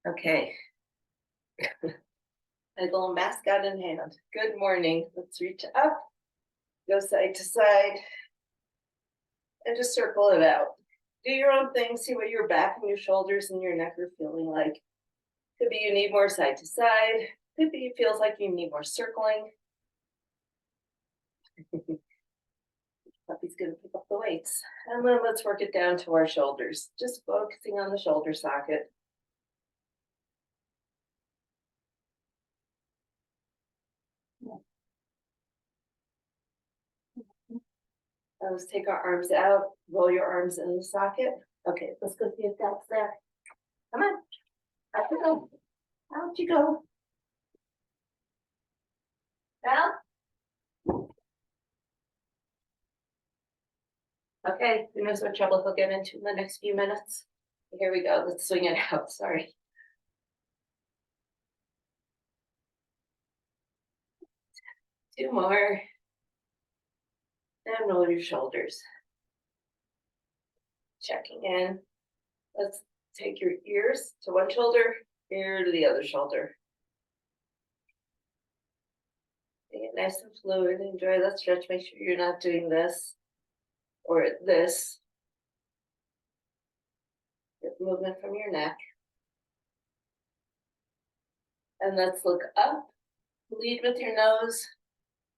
Okay. A little mascot in hand. Good morning. Let's reach up, go side to side, and just circle it out. Do your own thing. See what your back and your shoulders and your neck are feeling like. Could be you need more side to side. Could be it feels like you need more circling. Puppy's going to pick up the weights. And then let's work it down to our shoulders. Just focusing on the shoulder socket. Let's take our arms out, roll your arms in the socket. Okay, let's go see if that's there. Come on, out you go. Out you go. Down. Okay, who knows what trouble he'll get into in the next few minutes. Here we go, let's swing it out, sorry. Two more. And roll your shoulders. Checking in. Let's take your ears to one shoulder, ear to the other shoulder. Make it nice and fluid. Enjoy that stretch. Make sure you're not doing this or this. Get movement from your neck. And let's look up. Lead with your nose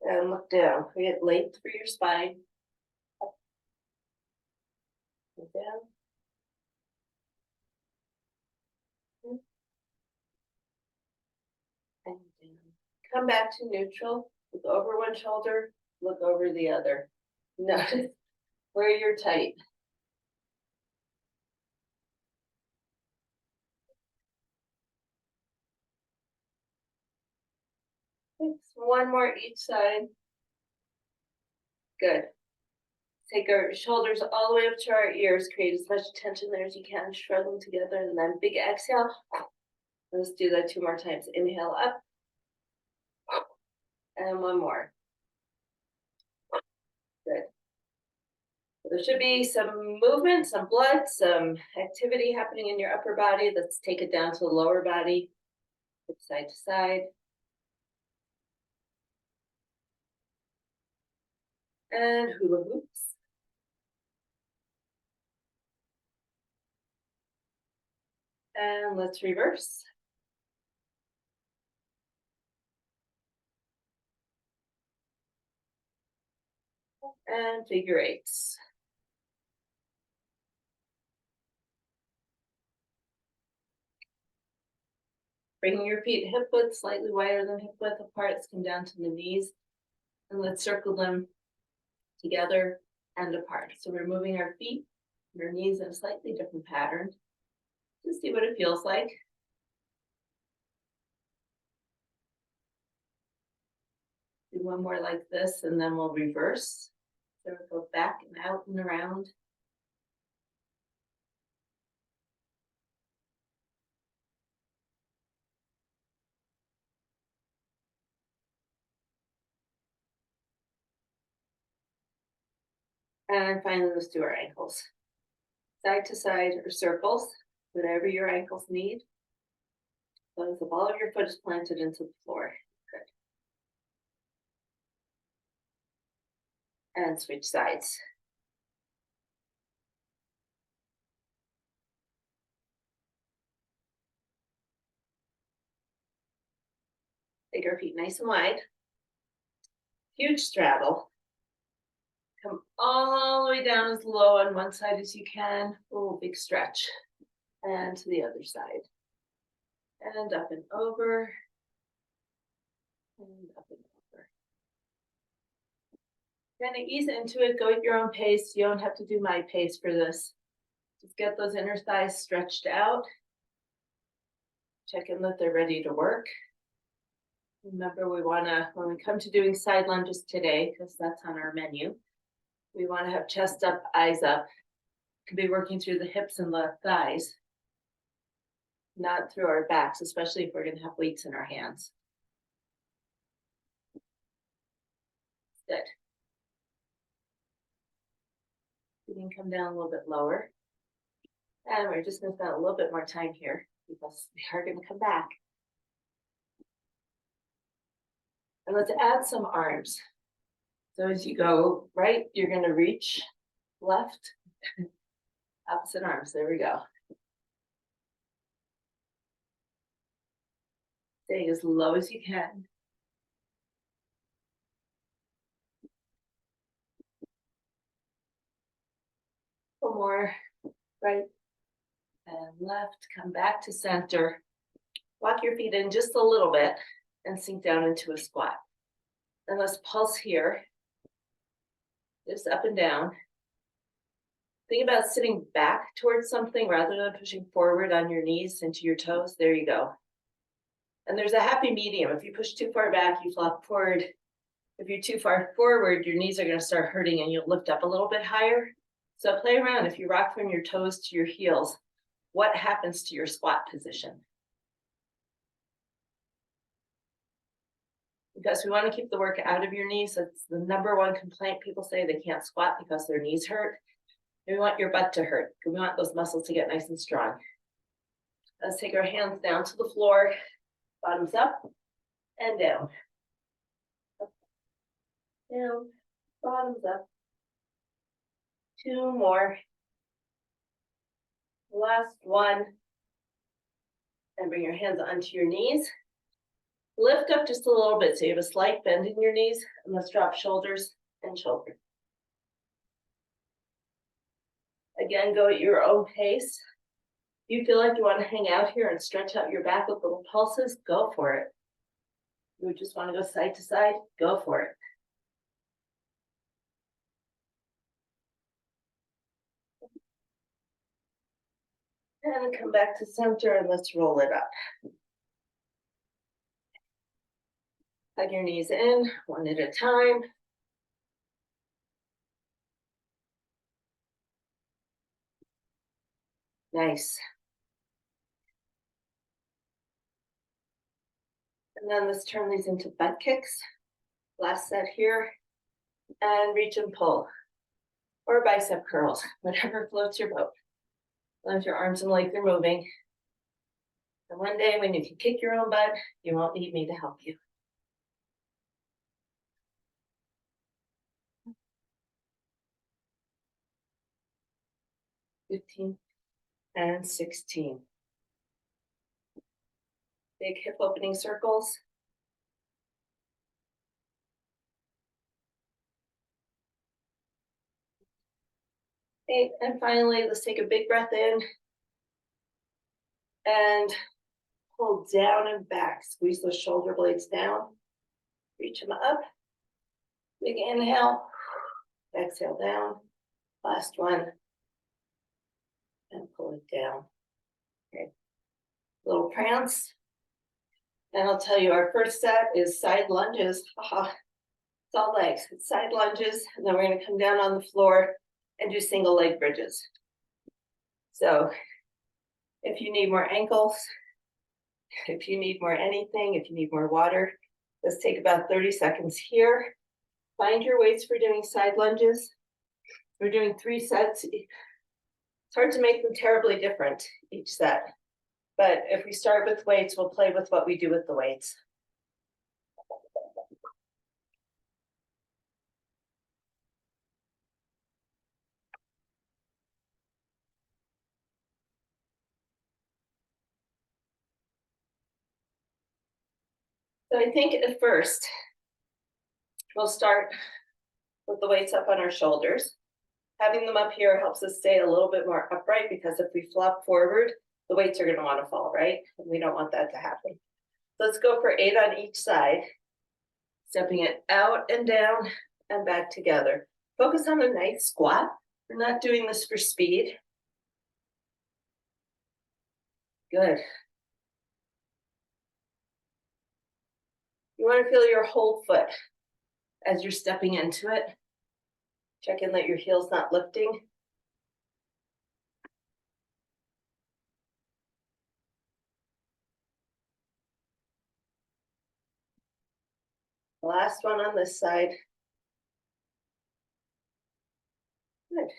and look down. Create length for your spine. Up and down. And down. Come back to neutral. Look over one shoulder, look over the other. Notice where you're tight. Thanks. One more each side. Good. Take our shoulders all the way up to our ears. Create as much tension there as you can. Shrug them together and then big exhale. Let's do that 2 more times. Inhale up. And one more. Good. There should be some movement, some blood, some activity happening in your upper body. Let's take it down to the lower body, side to side. And hula hoops. And let's reverse. And figure eights. Bringing your feet hip width slightly wider than hip width apart. Let's come down to the knees. And let's circle them together and apart. So we're moving our feet, your knees in a slightly different pattern. Just see what it feels like. Do one more like this, and then we'll reverse. So we'll go back and out and around. And finally, let's do our ankles. Side to side or circles, whatever your ankles need. As long as the ball of your foot is planted into the floor. Good. And switch sides. Take our feet nice and wide. Huge straddle. Come all the way down as low on one side as you can. Oh, big stretch. And to the other side. And up and over. And up and over. Kind of ease into it. Go at your own pace. You don't have to do my pace for this. Just get those inner thighs stretched out. Check in that they're ready to work. Remember, we want to, when we come to doing side lunges today, because that's on our menu, we want to have chest up, eyes up. Could be working through the hips and the thighs, not through our backs, especially if we're going to have weights in our hands. Good. You can come down a little bit lower. And we're just gonna spend a little bit more time here because we are gonna come back. And let's add some arms. So as you go right, you're gonna reach left, opposite arms, there we go. Stay as low as you can. One more, right and left, come back to center. Walk your feet in just a little bit and sink down into a squat. And let's pulse here, just up and down. Think about sitting back towards something rather than pushing forward on your knees into your toes. There you go. And there's a happy medium. If you push too far back, you flop forward. If you're too far forward, your knees are going to start hurting and you'll lift up a little bit higher. So play around. If you rock from your toes to your heels, what happens to your squat position? Because we want to keep the work out of your knees. That's the number one complaint. People say they can't squat because their knees hurt. And we want your butt to hurt. We want those muscles to get nice and strong. Let's take our hands down to the floor, bottoms up and down. Up, down, bottoms up. Two more. Last one. And bring your hands onto your knees. Lift up just a little bit so you have a slight bend in your knees, and let's drop shoulders and shoulders. Again, go at your own pace. If you feel like you want to hang out here and stretch out your back with little pulses, go for it. If you just want to go side to side, go for it. And come back to center and let's roll it up. Hug your knees in, one at a time. Nice. And then let's turn these into butt kicks. Last set here. And reach and pull. Or bicep curls, whatever floats your boat. As long as your arms and legs are moving. And one day when you can kick your own butt, you won't need me to help you. 15 and 16. Big hip opening circles. Okay, and finally, let's take a big breath in and pull down and back. Squeeze those shoulder blades down. Reach them up. Big inhale. Exhale down. Last one. And pull it down. Okay. Little prance. And I'll tell you, our first set is side lunges. It's all legs. It's side lunges. And then we're going to come down on the floor and do single leg bridges. So if you need more ankles, if you need more anything, if you need more water, let's take about 30 seconds here. Find your weights for doing side lunges. We're doing 3 sets. It's hard to make them terribly different each set. But if we start with weights, we'll play with what we do with the weights. So I think at first, we'll start with the weights up on our shoulders. Having them up here helps us stay a little bit more upright because if we flop forward, the weights are going to want to fall, right? And we don't want that to happen. So let's go for 8 on each side. Stepping it out and down and back together. Focus on a nice squat. We're not doing this for speed. Good. You want to feel your whole foot as you're stepping into it. Check in that your heel's not lifting. Last one on this side. Good.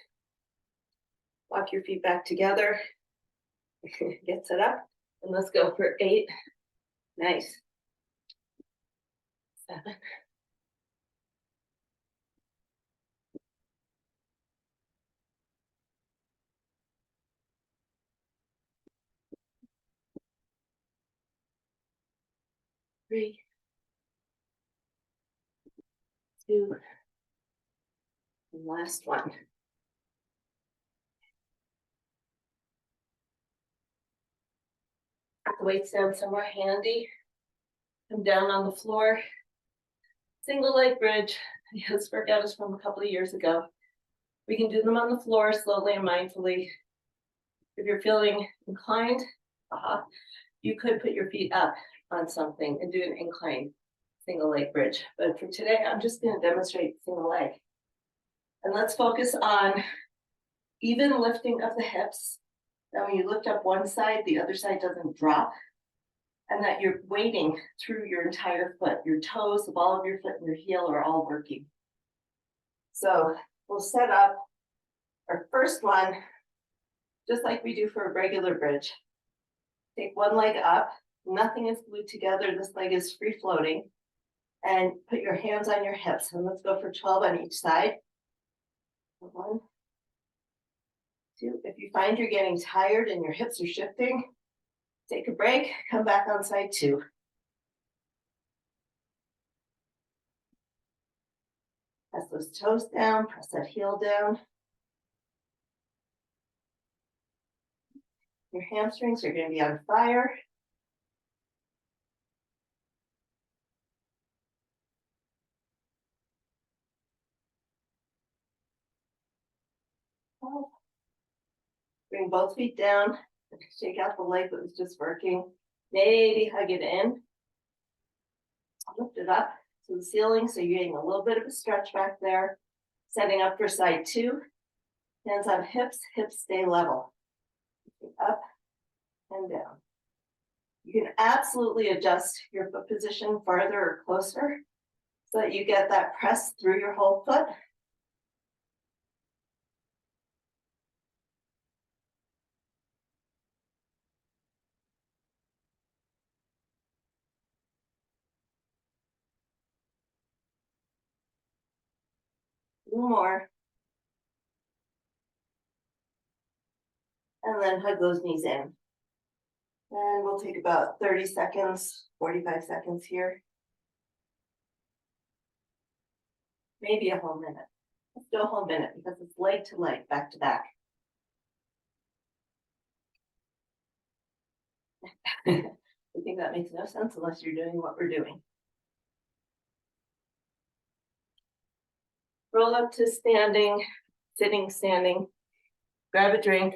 Walk your feet back together. Get set up. And let's go for 8. Nice. 7. 3, 2, and last one. Put the weights down somewhere handy. Come down on the floor. Single leg bridge. This workout is from a couple of years ago. We can do them on the floor slowly and mindfully. If you're feeling inclined, you could put your feet up on something and do an incline single leg bridge. But for today, I'm just going to demonstrate single leg. And let's focus on even lifting of the hips. Now when you lift up one side, the other side doesn't drop. And that you're weighting through your entire foot. Your toes, the ball of your foot, and your heel are all working. So we'll set up our first one, just like we do for a regular bridge. Take one leg up, nothing is glued together, this leg is free floating. And put your hands on your hips. And let's go for 12 on each side. 1, 2. If you find you're getting tired and your hips are shifting, take a break, come back on side 2. Press those toes down, press that heel down. Your hamstrings are going to be on fire. Bring both feet down, shake out the leg that was just working. Maybe hug it in. Lift it up to the ceiling so you're getting a little bit of a stretch back there. Setting up for side 2. Hands on hips, hips stay level. Up and down. You can absolutely adjust your foot position farther or closer so that you get that press through your whole foot. A little more. And then hug those knees in. And we'll take about 30 seconds, 45 seconds here. Maybe a whole minute. Let's do a whole minute because it's leg to leg, back to back. I think that makes no sense unless you're doing what we're doing. Roll up to standing, sitting, standing. Grab a drink.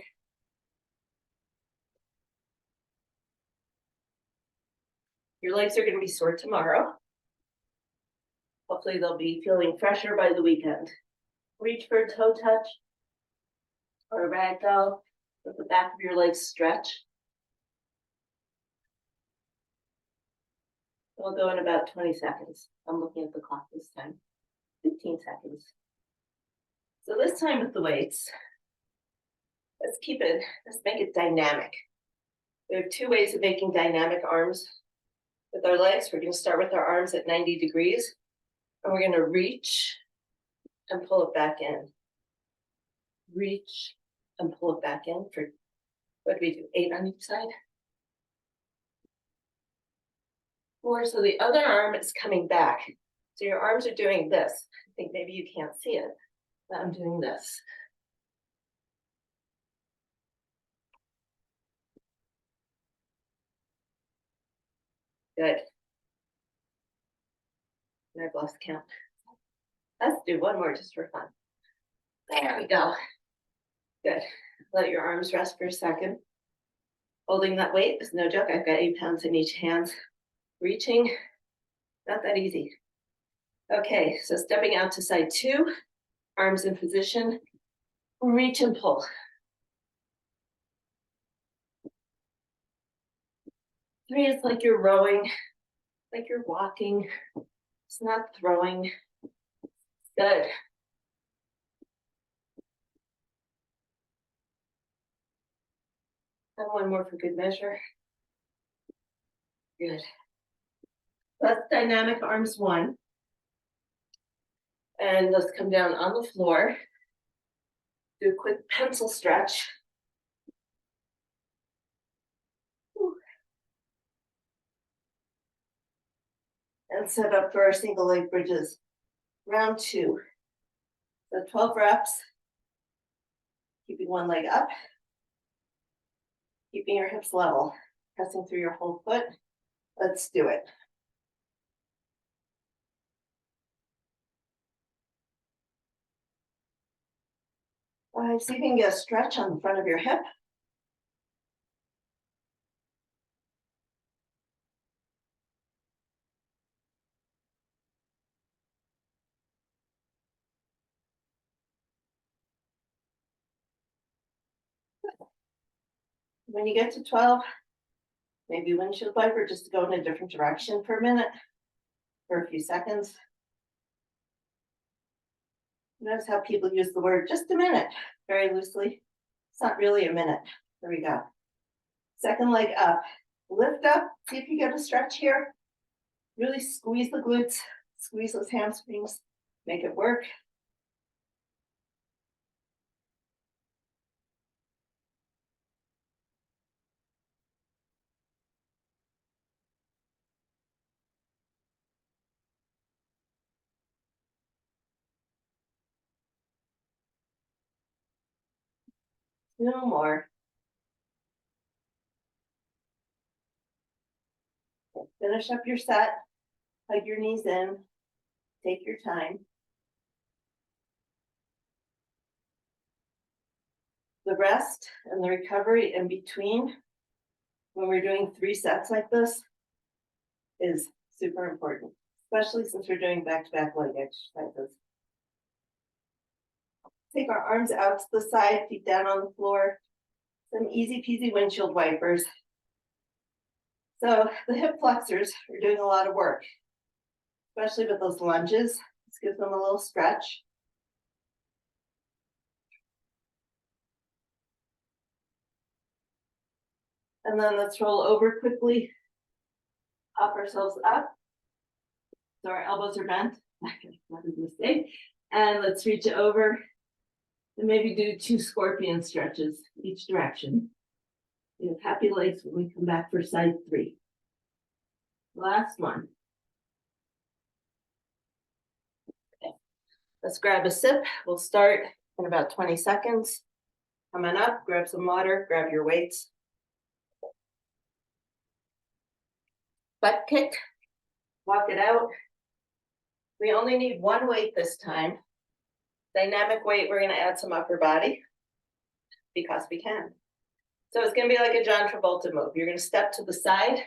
Your legs are going to be sore tomorrow. Hopefully they'll be feeling fresher by the weekend. Reach for a toe touch or a ragdoll. Let the back of your legs stretch. We'll go in about 20 seconds. I'm looking at the clock this time. 15 seconds. So this time with the weights, let's make it dynamic. We have 2 ways of making dynamic arms with our legs. We're going to start with our arms at 90 degrees, and we're going to reach and pull it back in. Reach and pull it back in for, what do we do, 8 on each side? 4, so the other arm is coming back. So your arms are doing this. I think maybe you can't see it, but I'm doing this. Good. And I've lost count. Let's do one more just for fun. There we go. Good. Let your arms rest for a second. Holding that weight is no joke. I've got 8 pounds in each hand. Reaching, not that easy. Okay, so stepping out to side 2, arms in position, reach and pull. 3 is like you're rowing, like you're walking. It's not throwing. Good. And one more for good measure. Good. That's dynamic arms 1. And let's come down on the floor. Do a quick pencil stretch. And set up for our single leg bridges. Round 2. So 12 reps. Keeping one leg up. Keeping your hips level. Pressing through your whole foot. Let's do it. 5. See if you can get a stretch on the front of your hip. When you get to 12, maybe windshield wiper just to go in a different direction for a minute, for a few seconds. Notice how people use the word just a minute very loosely. It's not really a minute. There we go. Second leg up. Lift up. See if you get a stretch here. Really squeeze the glutes. Squeeze those hamstrings. Make it work. No more. Finish up your set. Hug your knees in. Take your time. The rest and the recovery in between, when we're doing 3 sets like this, is super important, especially since we're doing back-to-back leg exercises. Take our arms out to the side, feet down on the floor. Some easy peasy windshield wipers. So the hip flexors are doing a lot of work, especially with those lunges. This gives them a little stretch. And then let's roll over quickly. Pop ourselves up. So our elbows are bent. That is a mistake. And let's reach over and maybe do 2 scorpion stretches each direction. We have happy legs when we come back for side 3. Last one. Okay. Let's grab a sip. We'll start in about 20 seconds. Come on up, grab some water, grab your weights. Butt kick, walk it out. We only need 1 weight this time. Dynamic weight, we're gonna add some upper body because we can. So it's gonna be like a John Travolta move. You're gonna step to the side,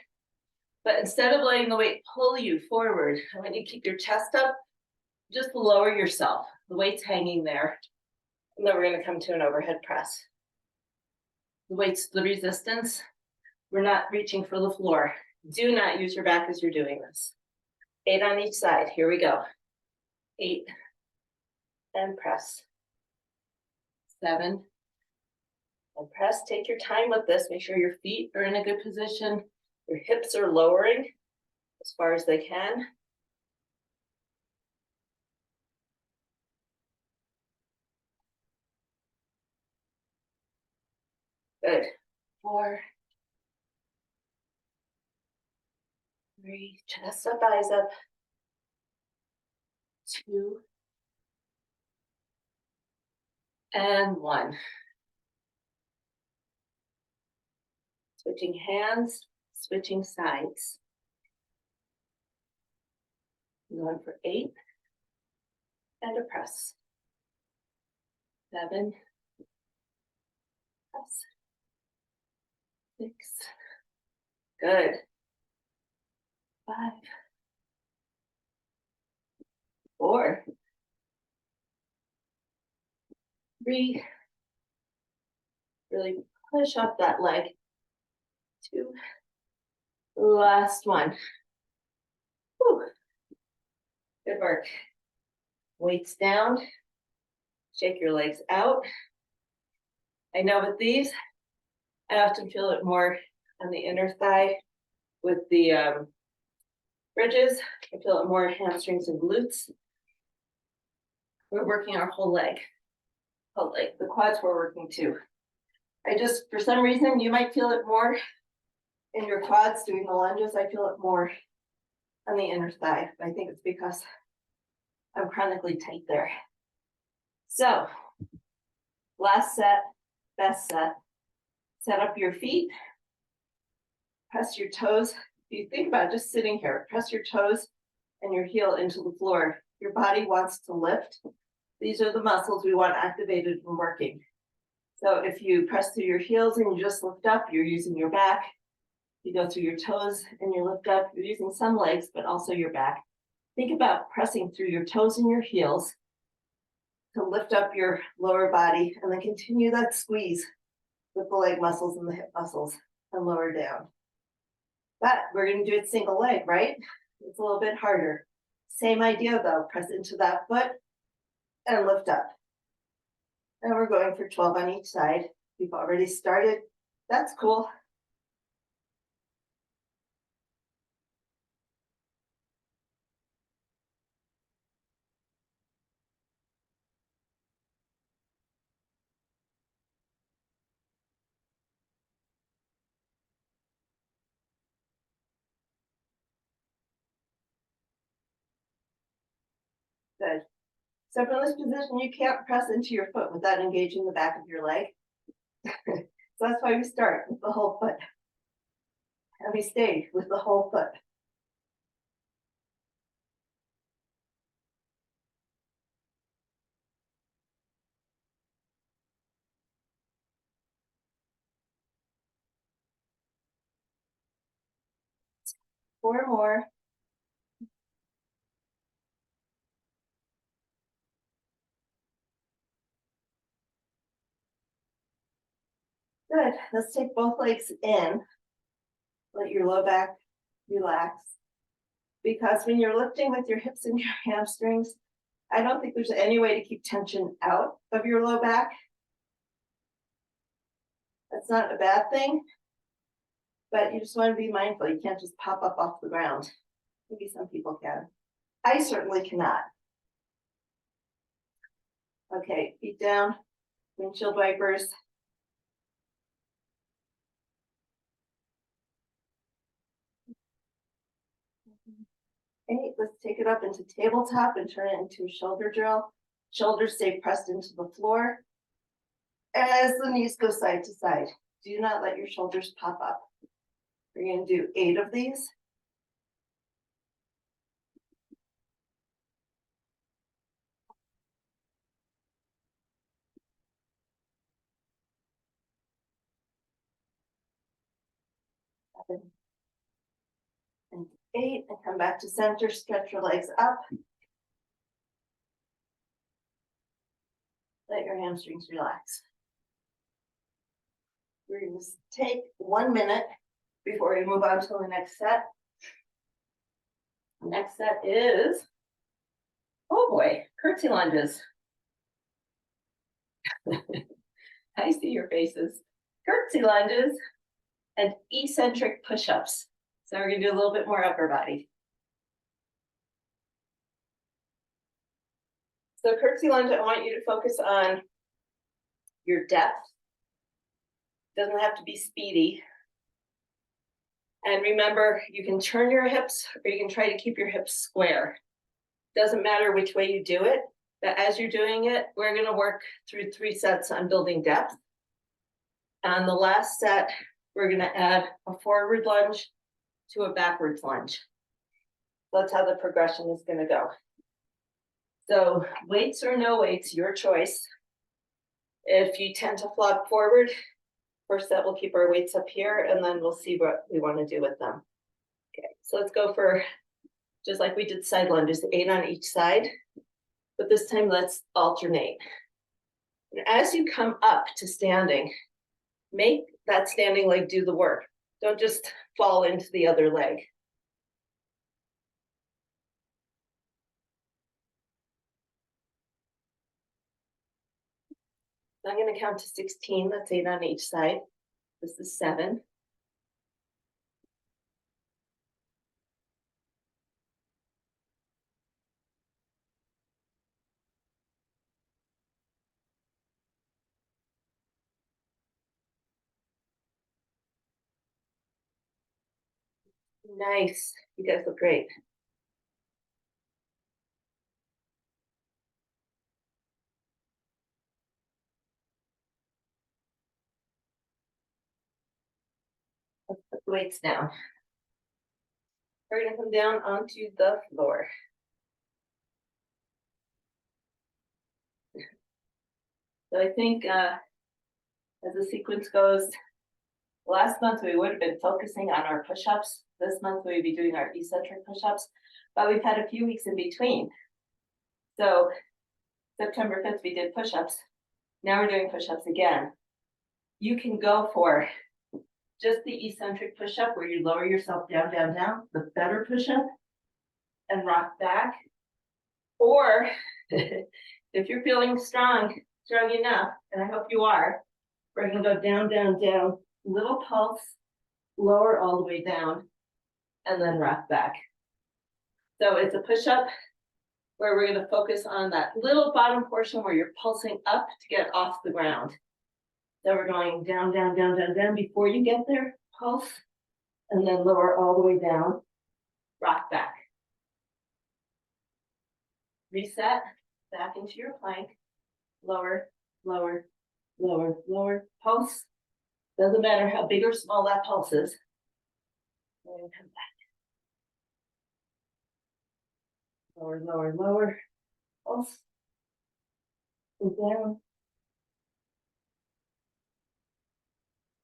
but instead of letting the weight pull you forward, I want you to keep your chest up, just lower yourself. The weight's hanging there. And then we're gonna come to an overhead press. The weight's the resistance. We're not reaching for the floor. Do not use your back as you're doing this. 8 on each side. Here we go. 8. And press. 7. And press. Take your time with this. Make sure your feet are in a good position. Your hips are lowering as far as they can. Good. 4. 3. Chest up, eyes up. 2. And 1. Switching hands, switching sides. Going for 8. And a press. 7. Press. 6. Good. 5. 4. 3. Really push up that leg. 2. Last one. Whew. Good work. Weights down. Shake your legs out. I know with these, I often feel it more on the inner thigh with the ridges. I feel it more hamstrings and glutes. We're working our whole leg. Whole leg. The quads we're working too. I just, for some reason, you might feel it more in your quads doing the lunges. I feel it more on the inner thigh. I think it's because I'm chronically tight there. So, last set, best set. Set up your feet. Press your toes. If you think about just sitting here, press your toes and your heel into the floor. Your body wants to lift. These are the muscles we want activated and working. So if you press through your heels and you just lift up, you're using your back. You go through your toes and you lift up, you're using some legs, but also your back. Think about pressing through your toes and your heels to lift up your lower body, and then continue that squeeze with the leg muscles and the hip muscles and lower down. But we're going to do it single leg, right? It's a little bit harder. Same idea though, press into that foot and lift up. And we're going for 12 on each side. We've already started. That's cool. Good. So from this position, you can't press into your foot without engaging the back of your leg. So that's why we start with the whole foot. And we stay with the whole foot. Four more. Good. Let's take both legs in. Let your low back relax. Because when you're lifting with your hips and your hamstrings, I don't think there's any way to keep tension out of your low back. That's not a bad thing, but you just want to be mindful. You can't just pop up off the ground. Maybe some people can. I certainly cannot. Okay, feet down, windshield wipers. Okay, let's take it up into tabletop and turn it into a shoulder drill. Shoulders stay pressed into the floor. As the knees go side to side, do not let your shoulders pop up. We're going to do 8 of these. Seven and 8, and come back to center, stretch your legs up. Let your hamstrings relax. We're going to take 1 minute before we move on to the next set. The next set is, oh boy, curtsy lunges. I see your faces. Curtsy lunges and eccentric push-ups. So we're going to do a little bit more upper body. So curtsy lunge, I want you to focus on your depth. Doesn't have to be speedy. And remember, you can turn your hips or you can try to keep your hips square. Doesn't matter which way you do it, but as you're doing it, we're going to work through 3 sets on building depth. On the last set, we're going to add a forward lunge to a backwards lunge. That's how the progression is going to go. So weights or no weights, your choice. If you tend to flop forward, first set we'll keep our weights up here and then we'll see what we want to do with them. Okay, so let's go for, just like we did side lunges, 8 on each side, but this time let's alternate. And as you come up to standing, make that standing leg do the work. Don't just fall into the other leg. I'm going to count to 16. That's 8 on each side. This is 7. Nice. You guys look great. Let's put the weights down. We're going to come down onto the floor. So I think as the sequence goes, last month we would have been focusing on our push-ups. This month we'd be doing our eccentric push-ups, but we've had a few weeks in between. So September 5th we did push-ups. Now we're doing push-ups again. You can go for just the eccentric push-up where you lower yourself down, down, down, the better push-up, and rock back. Or if you're feeling strong enough, and I hope you are, we're gonna go down, down, down, little pulse, lower all the way down, and then rock back. So it's a push-up where we're gonna focus on that little bottom portion where you're pulsing up to get off the ground. So we're going down, down, down, down, down. Before you get there, pulse, and then lower all the way down, rock back. Reset, back into your plank, lower, lower, lower, lower, pulse. Doesn't matter how big or small that pulse is. And come back. Lower, lower, lower, pulse. And down.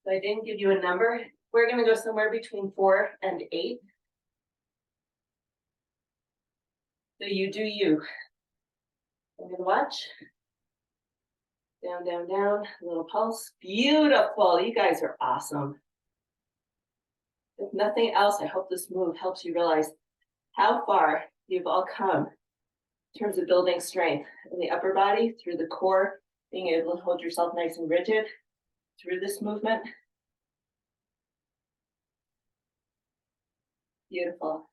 So I didn't give you a number. We're gonna go somewhere between 4 and 8. So you do you. I'm gonna watch. Down, down, down, a little pulse. Beautiful, you guys are awesome. If nothing else, I hope this move helps you realize how far you've all come in terms of building strength in the upper body, through the core, being able to hold yourself nice and rigid through this movement. Beautiful.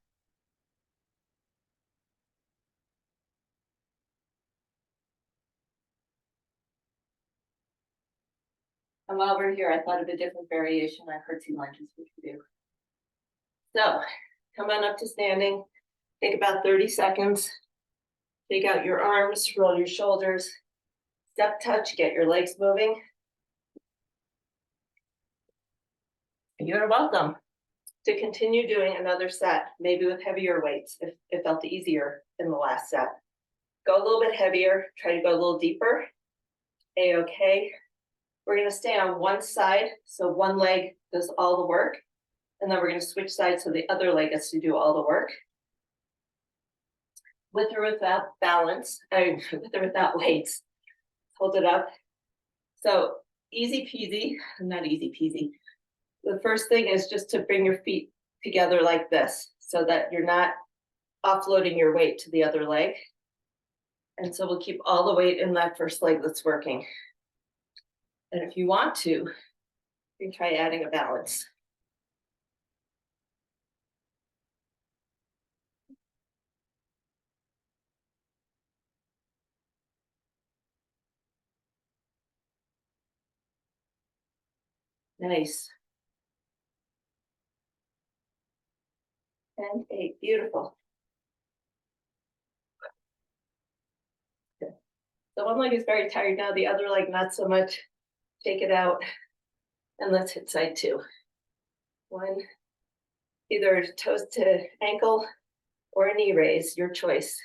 And while we're here, I thought of a different variation on curtsy lunges we could do. So come on up to standing. Take about 30 seconds. Take out your arms, roll your shoulders, step touch, get your legs moving. You're welcome to continue doing another set, maybe with heavier weights if it felt easier in the last set. Go a little bit heavier, try to go a little deeper. A-okay. We're gonna stay on one side, so one leg does all the work, and then we're gonna switch sides so the other leg gets to do all the work. With or without balance, with or without weights. Hold it up. So easy peasy, not easy peasy. The first thing is just to bring your feet together like this so that you're not offloading your weight to the other leg. And so we'll keep all the weight in that first leg that's working. And if you want to, you can try adding a balance. Nice. And 8, beautiful. So one leg is very tired now, the other leg not so much. Take it out, and let's hit side 2. 1, either toes to ankle or a knee raise, your choice.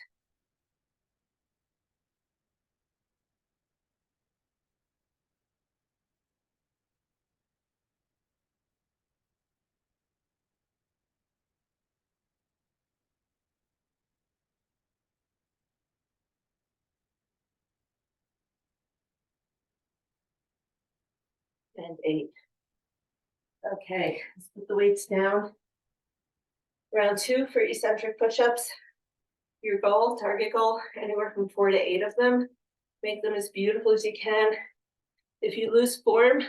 And 8. Okay, let's put the weights down. Round 2 for eccentric push-ups. Your goal, target goal, anywhere from 4 to 8 of them. Make them as beautiful as you can. If you lose form,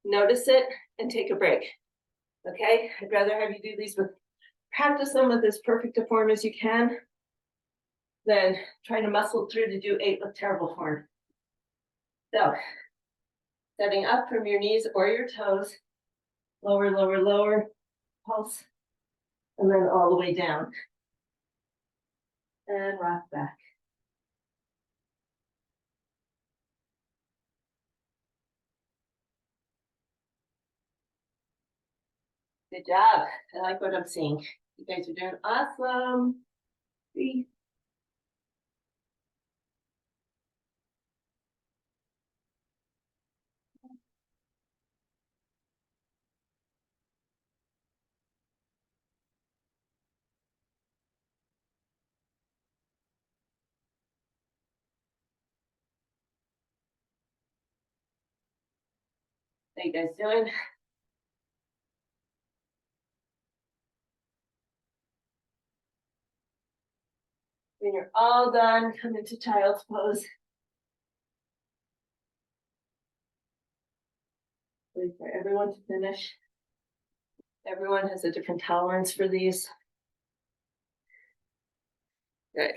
Notice it and take a break. Okay, I'd rather have you do these with, practice them with as perfect a form as you can than trying to muscle through to do 8 with terrible form. So, setting up from your knees or your toes, lower, lower, lower, pulse, and then all the way down. And rock back. Good job. I like what I'm seeing. You guys are doing awesome. 3. How you guys doing? When you're all done, come into child's pose. Wait for everyone to finish. Everyone has a different tolerance for these. Good.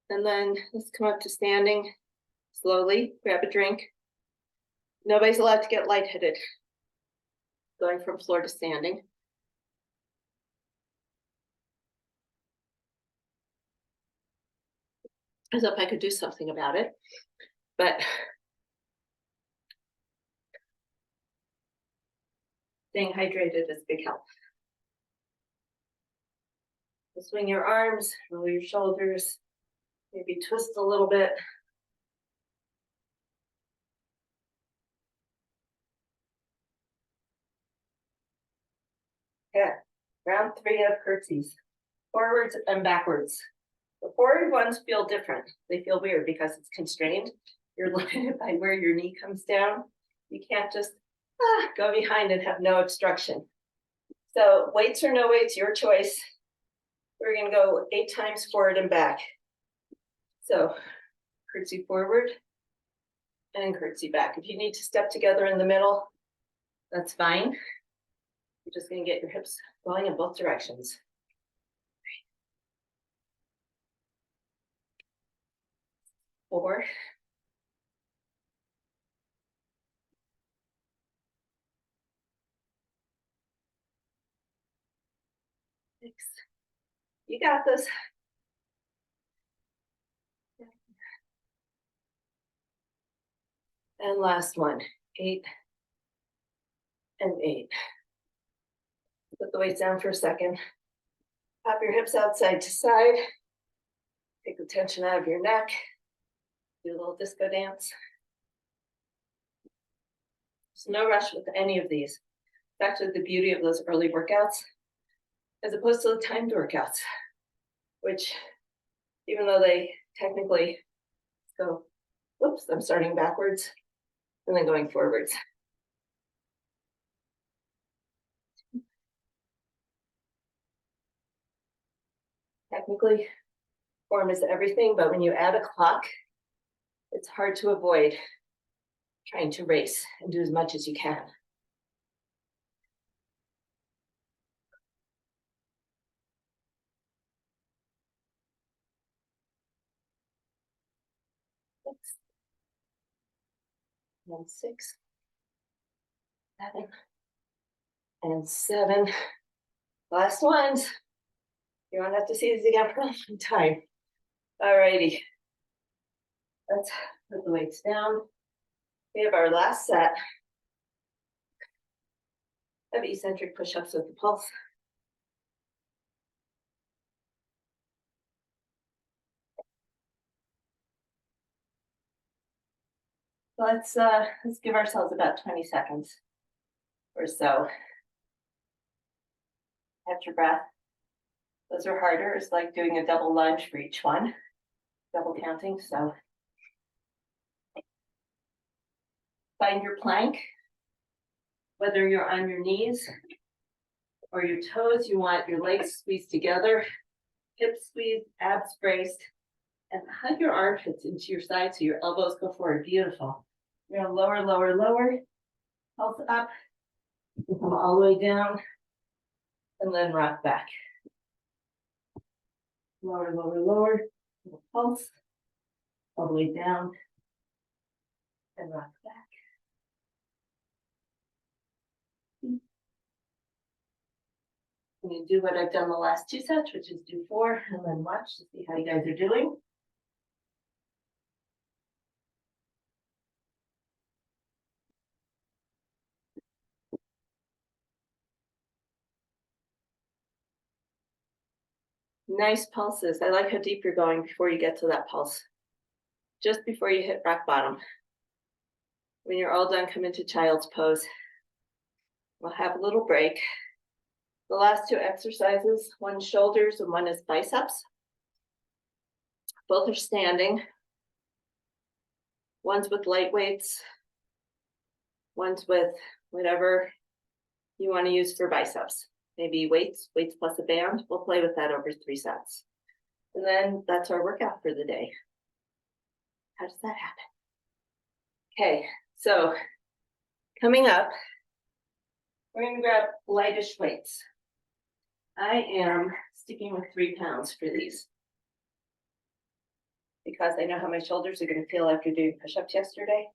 And then let's come up to standing slowly. Grab a drink. Nobody's allowed to get lightheaded. Going from floor to standing. As if I could do something about it, but staying hydrated is a big help. Swing your arms, roll your shoulders, maybe twist a little bit. Okay, round 3 of curtsies, forwards and backwards. The forward ones feel different. They feel weird because it's constrained. You're limited by where your knee comes down. You can't just go behind and have no obstruction. So weights or no weights, your choice. We're gonna go 8 times forward and back. So curtsy forward and curtsy back. If you need to step together in the middle, that's fine. You're just gonna get your hips going in both directions. 4. 6. You got this. And last one, 8 and 8. Put the weights down for a second. Pop your hips out side to side. Take the tension out of your neck. Do a little disco dance. There's no rush with any of these. It's actually the beauty of those early workouts, as opposed to the timed workouts, which, even though they technically go, whoops, I'm starting backwards and then going forwards. Technically, form is everything, but when you add a clock, it's hard to avoid trying to race and do as much as you can. And 6, 7, and 7. Last ones. You don't have to see these again for a long time. All righty. Let's put the weights down. We have our last set of eccentric push-ups with the pulse. Let's give ourselves about 20 seconds or so. Catch your breath. Those are harder. It's like doing a double lunge for each one, double counting. So find your plank, whether you're on your knees or your toes. You want your legs squeezed together, hips squeezed, abs braced, and hug your armpits into your side so your elbows go forward. Beautiful. You're gonna lower, lower, lower, pulse up, come all the way down, and then rock back. Lower, lower, lower, pulse, all the way down, and rock back. I'm gonna do what I've done the last 2 sets, which is do 4, and then watch to see how you guys are doing. Nice pulses. I like how deep you're going before you get to that pulse. Just before you hit rock bottom. When you're all done, come into child's pose. We'll have a little break. The last 2 exercises, one shoulders and one is biceps. Both are standing. One's with light weights. One's with whatever you want to use for biceps. Maybe weights plus a band. We'll play with that over 3 sets. And then that's our workout for the day. How does that happen? Okay, so coming up, we're going to grab lightish weights. I am sticking with 3 pounds for these because I know how my shoulders are going to feel after doing push-ups yesterday.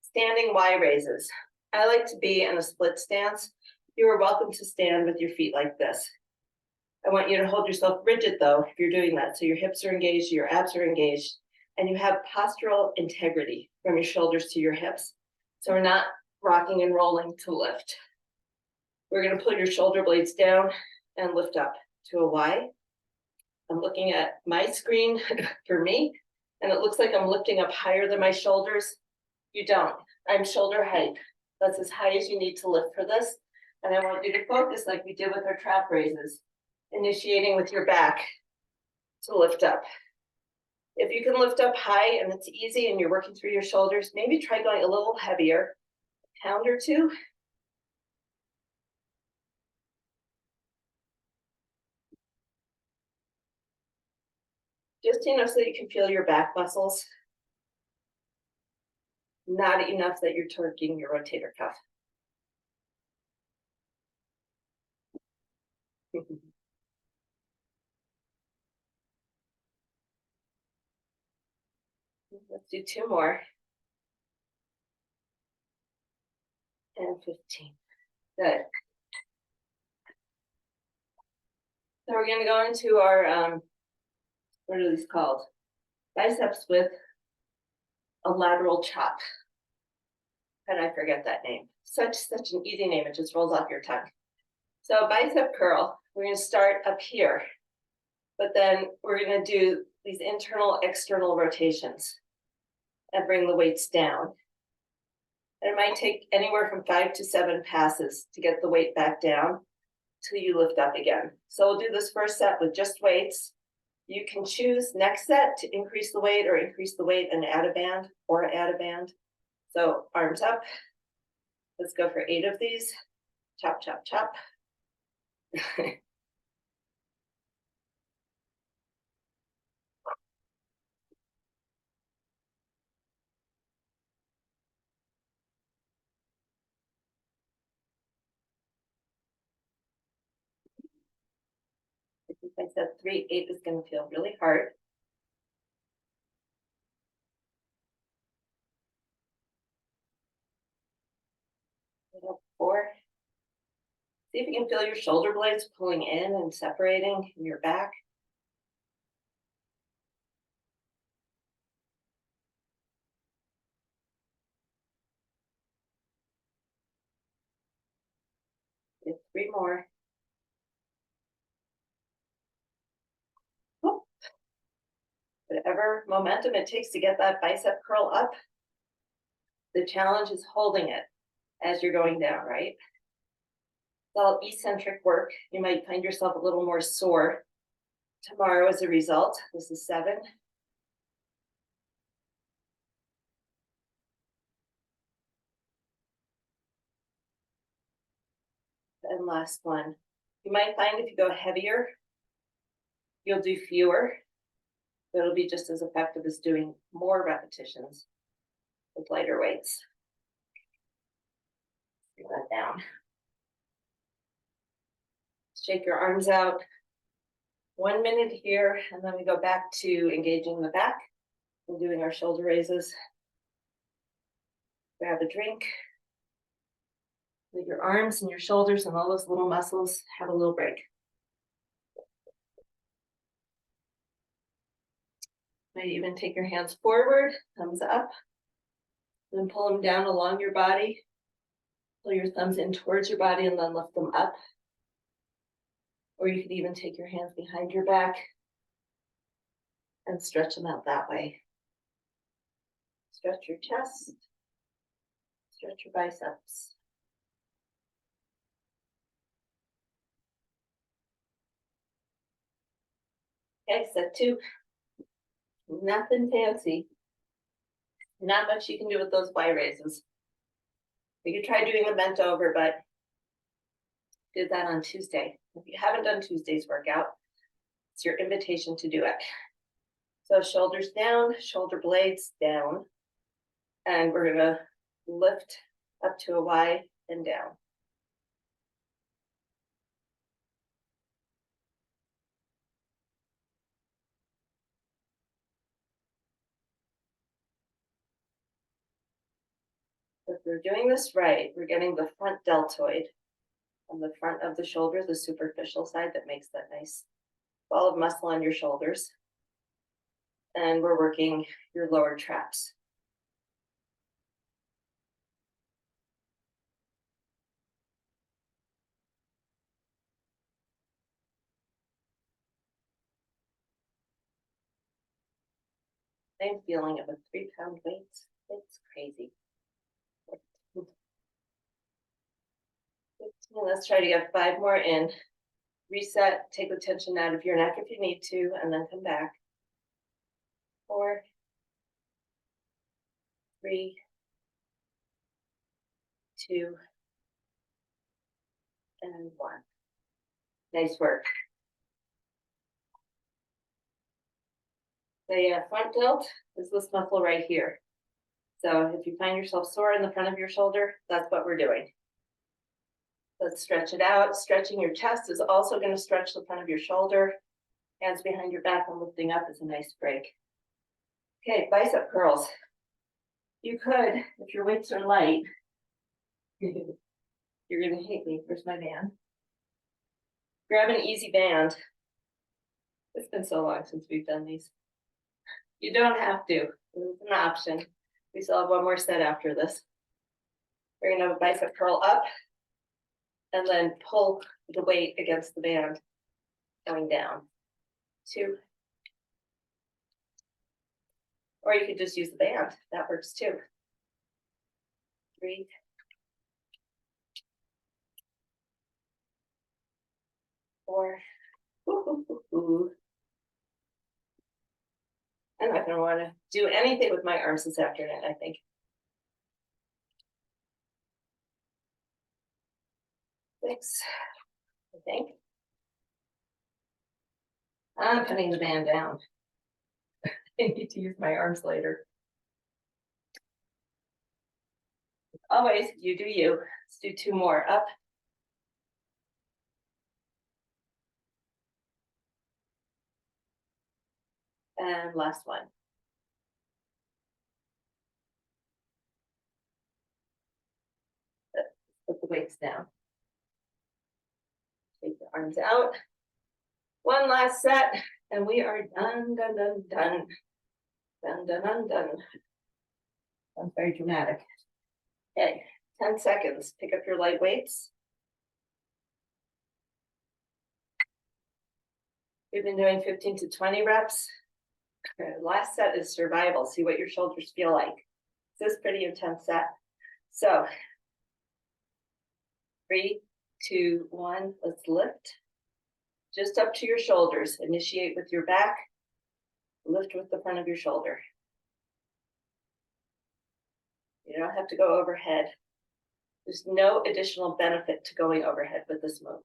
Standing Y raises. I like to be in a split stance. You are welcome to stand with your feet like this. I want you to hold yourself rigid though, if you're doing that. So your hips are engaged, your abs are engaged, and you have postural integrity from your shoulders to your hips. So we're not rocking and rolling to lift. We're gonna pull your shoulder blades down and lift up to a Y. I'm looking at my screen for me, and it looks like I'm lifting up higher than my shoulders. You don't. I'm shoulder height. That's as high as you need to lift for this. And I want you to focus like we did with our trap raises, initiating with your back to lift up. If you can lift up high and it's easy and you're working through your shoulders, maybe try going a little heavier, a pound or 2. Just enough so that you can feel your back muscles. Not enough that you're torquing your rotator cuff. Let's do 2 more. And 15. Good. So we're going to go into our, what are these called? Biceps with a lateral chop. How did I forget that name? Such an easy name, it just rolls off your tongue. So bicep curl, we're going to start up here, but then we're going to do these internal, external rotations and bring the weights down. And it might take anywhere from 5 to 7 passes to get the weight back down till you lift up again. So we'll do this first set with just weights. You can choose next set to increase the weight or increase the weight and add a band or add a band. So arms up. Let's go for 8 of these. Chop, chop, chop. I said 3, 8 is going to feel really hard. 4. See if you can feel your shoulder blades pulling in and separating in your back. 3 more. Whatever momentum it takes to get that bicep curl up, the challenge is holding it as you're going down, right? It's all eccentric work. You might find yourself a little more sore tomorrow as a result. This is 7. And last one. You might find if you go heavier, you'll do fewer, but it'll be just as effective as doing more repetitions. with lighter weights. Bring that down. Shake your arms out. 1 minute here, and then we go back to engaging the back and doing our shoulder raises. Grab a drink. Let your arms and your shoulders and all those little muscles have a little break. Might even take your hands forward, thumbs up, then pull them down along your body. Pull your thumbs in towards your body and then lift them up. Or you could even take your hands behind your back and stretch them out that way. Stretch your chest, stretch your biceps. Okay, set 2. Nothing fancy. Not much you can do with those Y raises. We could try doing a bent over, but did that on Tuesday. If you haven't done Tuesday's workout, it's your invitation to do it. So shoulders down, shoulder blades down, and we're gonna lift up to a Y and down. If we're doing this right, we're getting the front deltoid on the front of the shoulder, the superficial side that makes that nice ball of muscle on your shoulders. And we're working your lower traps. Same feeling of a 3-pound weight. It's crazy. Let's try to get 5 more in. Reset, take the tension out of your neck if you need to, and then come back. 4, 3, 2, and 1. Nice work. The front delt is this muscle right here. So if you find yourself sore in the front of your shoulder, that's what we're doing. Let's stretch it out. Stretching your chest is also going to stretch the front of your shoulder. Hands behind your back and lifting up is a nice break. Okay, bicep curls. You could, if your weights are light, you're going to hate me. Where's my band? Grab an easy band. It's been so long since we've done these. You don't have to. It's an option. We still have 1 more set after this. We're going to have a bicep curl up and then pull the weight against the band going down. 2. Or you could just use the band. That works too. 3. 4. I'm not going to want to do anything with my arms this afternoon, I think. 6, I think. I'm putting the band down. I need to use my arms later. Always, you do you. Let's do 2 more. Up. And last one. Put the weights down. Take the arms out. 1 last set, and we are done, done, done, done. Done, done, done, done. Sounds very dramatic. Okay, 10 seconds. Pick up your light weights. We've been doing 15 to 20 reps. Okay, last set is survival. See what your shoulders feel like. This is pretty intense set. So 3, 2, 1, let's lift. Just up to your shoulders. Initiate with your back. Lift with the front of your shoulder. You don't have to go overhead. There's no additional benefit to going overhead with this move.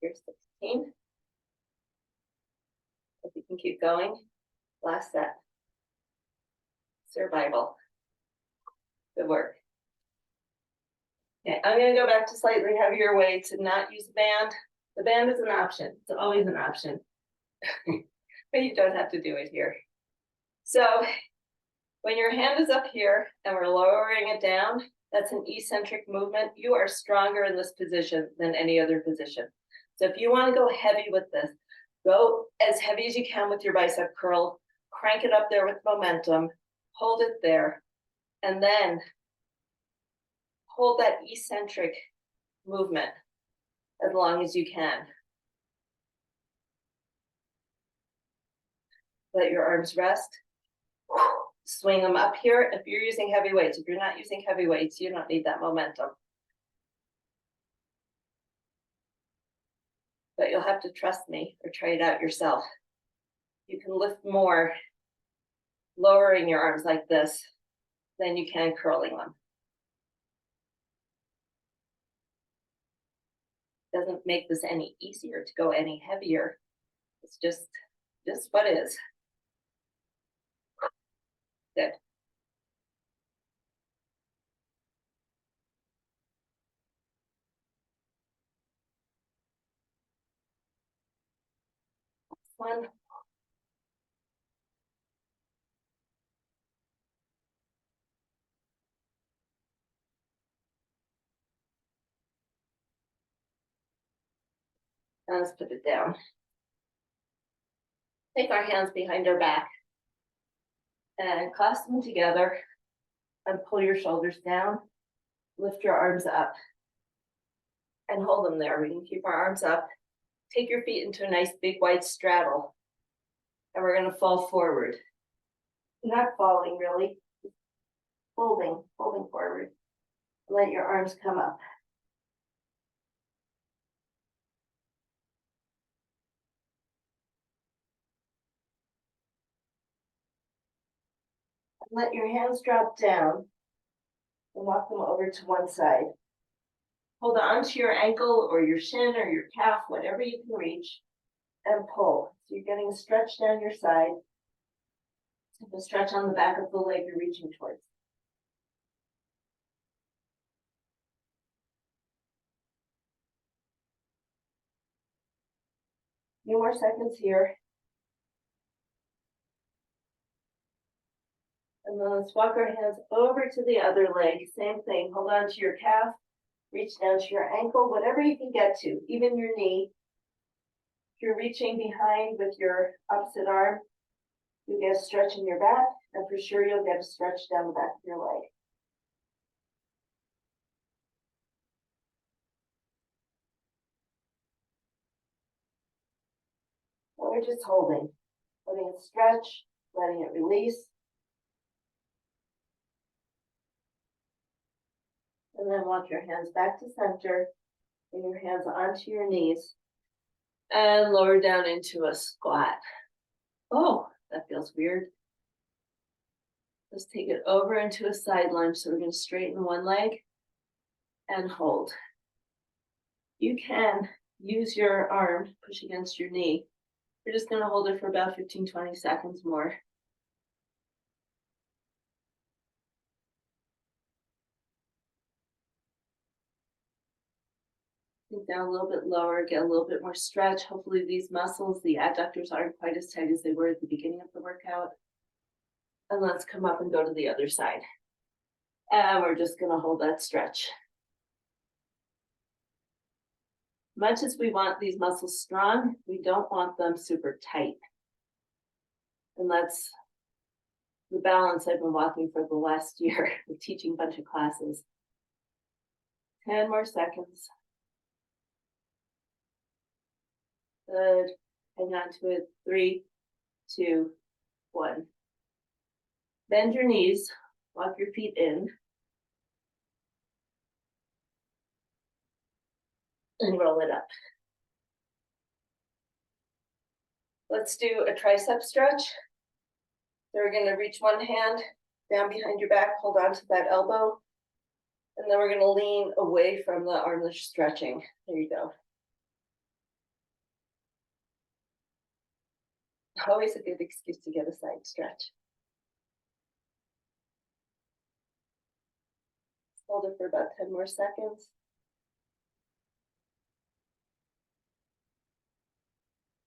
Here's 16. If you can keep going, last set. Survival. Good work. Okay, I'm gonna go back to slightly heavier weights and not use the band. The band is an option. It's always an option. But you don't have to do it here. So when your hand is up here and we're lowering it down, that's an eccentric movement. You are stronger in this position than any other position. So if you want to go heavy with this, go as heavy as you can with your bicep curl, crank it up there with momentum, hold it there, and then hold that eccentric movement as long as you can. Let your arms rest. Swing them up here. If you're using heavy weights, if you're not using heavy weights, you don't need that momentum. But you'll have to trust me or try it out yourself. You can lift more lowering your arms like this than you can curling them. Doesn't make this any easier to go any heavier. It's just what is. Good. One. Now let's put it down. Take our hands behind our back and clasp them together and pull your shoulders down. Lift your arms up and hold them there. We can keep our arms up. Take your feet into a nice big wide straddle. And we're going to fall forward. Not falling really, folding forward. Let your arms come up. Let your hands drop down and walk them over to one side. Hold on to your ankle or your shin or your calf, whatever you can reach, and pull. So you're getting a stretch down your side. The stretch on the back of the leg you're reaching towards. A few more seconds here. And then let's walk our hands over to the other leg. Same thing. Hold on to your calf. Reach down to your ankle, whatever you can get to, even your knee. If you're reaching behind with your opposite arm, you get a stretch in your back, and for sure you'll get a stretch down the back of your leg. So we're just holding, letting it stretch, letting it release. And then walk your hands back to center, bring your hands onto your knees, and lower down into a squat. Oh, that feels weird. Let's take it over into a side lunge. So we're going to straighten one leg and hold. You can use your arm, push against your knee. We're just going to hold it for about 15-20 seconds more. Sink down a little bit lower, get a little bit more stretch. Hopefully these muscles, the adductors, aren't quite as tight as they were at the beginning of the workout. And let's come up and go to the other side. And we're just going to hold that stretch. Much as we want these muscles strong, we don't want them super tight. And that's the balance I've been walking for the last year with teaching a bunch of classes. 10 more seconds. Good. Hang on to it. 3, 2, 1. Bend your knees, walk your feet in, and roll it up. Let's do a tricep stretch. So we're going to reach one hand down behind your back, hold on to that elbow, and then we're going to lean away from the arm that's stretching. There you go. Always a good excuse to get a side stretch. Hold it for about 10 more seconds.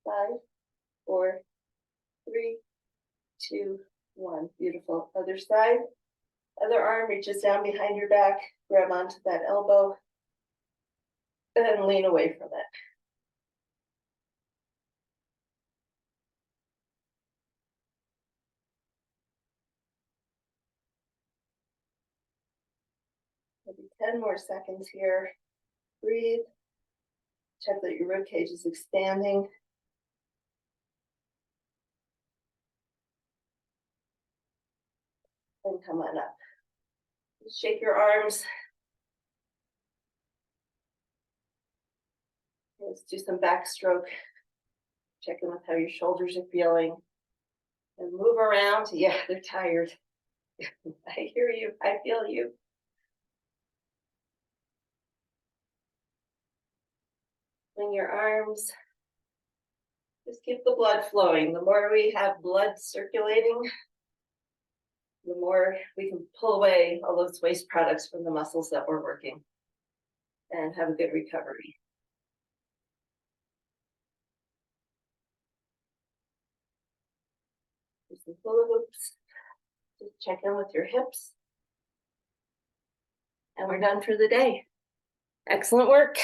5, 4, 3, 2, 1. Beautiful. Other side. Other arm reaches down behind your back. Grab onto that elbow. And lean away from it. Maybe 10 more seconds here. Breathe. Check that your rib cage is expanding. And come on up. Shake your arms. Let's do some backstroke. Check in with how your shoulders are feeling. And move around. Yeah, they're tired. I hear you. I feel you. Swing your arms. Just keep the blood flowing. The more we have blood circulating, the more we can pull away all those waste products from the muscles that we're working and have a good recovery. Do some hula hoops. Just check in with your hips. And we're done for the day. Excellent work.